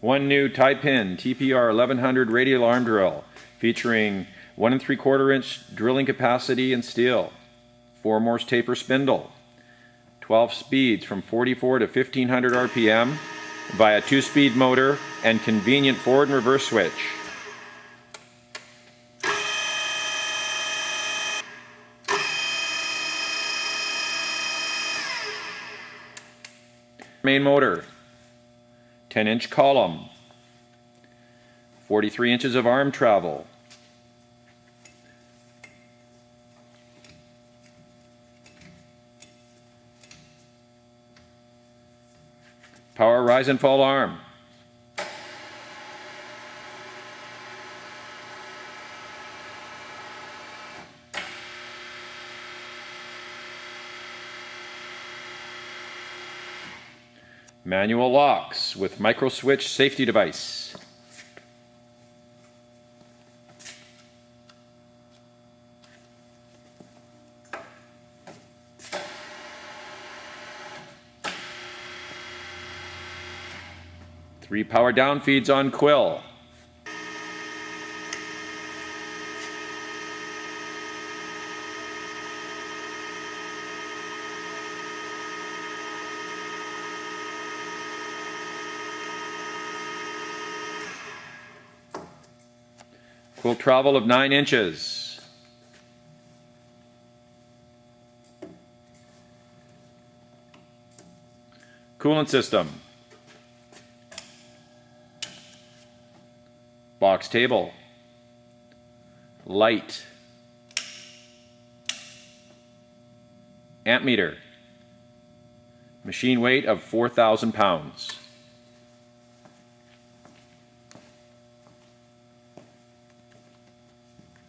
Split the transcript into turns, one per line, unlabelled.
One new tie pin TPR1100 radial arm drill featuring 1 3/4 inch drilling capacity and steel, 4 Morse taper spindle, 12 speeds from 44 to 1500 RPM via 2-speed motor and convenient forward and reverse switch. Main motor, 10-inch column, 43 inches of arm travel, power rise and fall arm, manual locks with micro switch safety device, three power down feeds on quill, quill travel of 9 inches, coolant system, box table, light, amp meter, machine weight of 4,000 pounds.